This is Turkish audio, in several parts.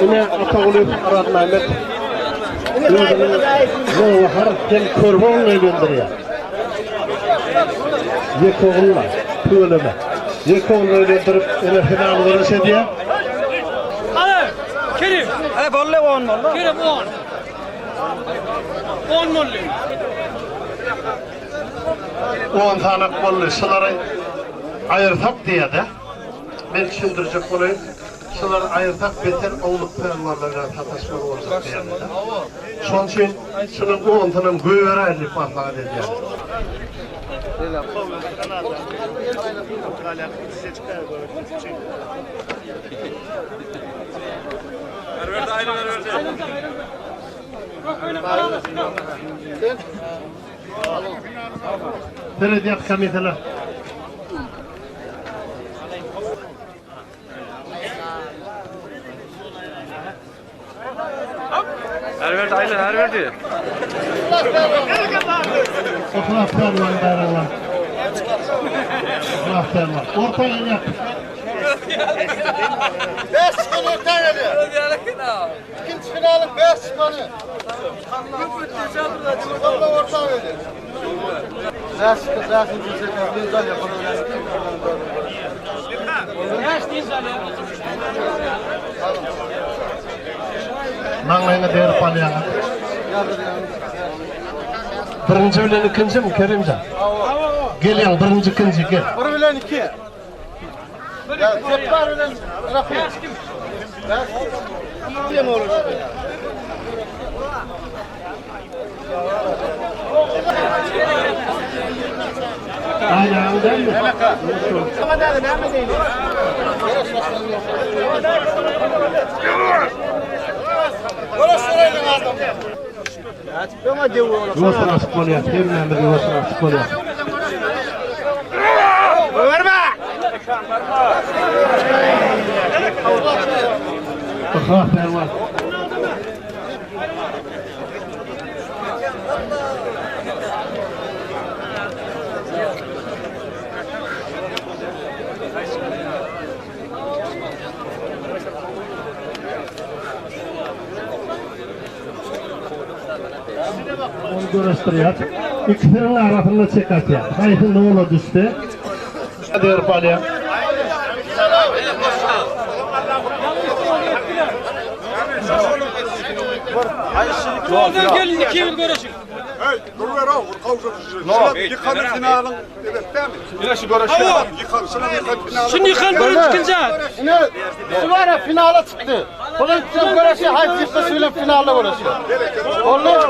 Yine Atağuluk Arat Mehmet özünün harften korbanla gönderiyor. Yekoğunla, tüyleme. Yekoğunla gönderip yine final verirse diye. Hadi, Kerim. Hadi bolle 10 molle. Kerim 10. 10 molle. 10 tane bollu şunları ayırtak diye de. Ben düşündürecek olayım. Şunları ayırtak beter oğluk pervarlarına tatışmak olacak diye de. Şunun için şunun 10 tane güvere ellik mahlağı dedi yani. Verdi ayrı verdi. Belediyat komiteler. Her verdi ayrı her verdi. Okulaklar var bayramlar. Okulaklar var. Orta yine. 5 çıkan orta geliyor. İkinci finalin 5 çıkanı. Valla orta geliyor. Zaten bir güzel yapalım. Nanglayına değer palyağı. Birinci bilen ikinci mi Kerimcan? Gel birinci ikinci gel. Biri bilen 2. Cepler bilen Rafi. Kim olur? Aynen değil mi? Ama nerede? Nerede değil? Orası öyle adam. Ama devu orası. Yuvasına asık palyağı. Kerim'den bir yuvasına asık palyağı. Verme. Okulaklar var. Onu gösteriyor. İkisinin arasında çekatıyor. Hayır ne olur düştü. Değer palyağı. Oradan gelin 2 yıl görüşün. Hey, dur ver o, kavga yıkanır finalın, evet değil mi? Yine şu görüşte yıkan, şuna yıkan finalın. Şimdi yıkan bölüm ikinci. Yine şu var ya finala çıktı. Bunun için görüşü haydi yıkta söyle finalde uğraşıyor. Olur.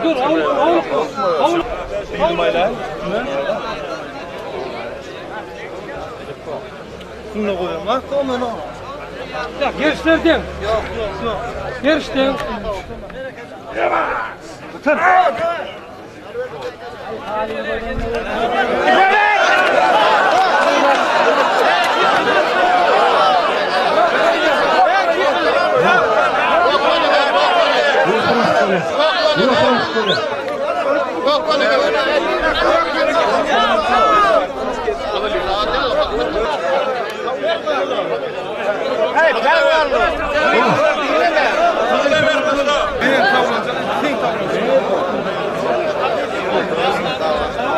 Dur. Avul. Şunu koyuyorum lan. Tamam lan. Ya geriştirdin. Yok. Geriştin. Yok bana Hey, ben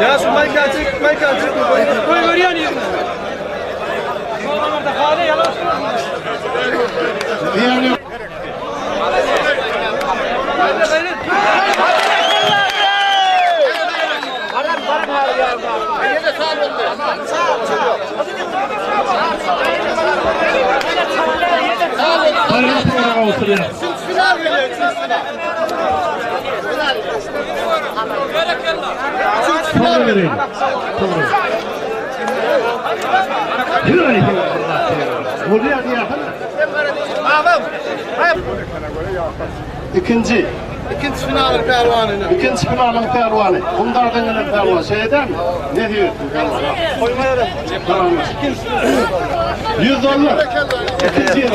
Ya şu Michael çık. Koy görüyor musun? Orada hale yalan Diğer Bayram oturuyor. final geliyor, Sonra vereyim. Yürü. Buraya diye. İkinci finalin pervanını. İkinci finalin pervanı. Bunlardan gelen pervan şeyden mi? Ne diyor? Koymayalım. Tamam. $100. İkinci yıl.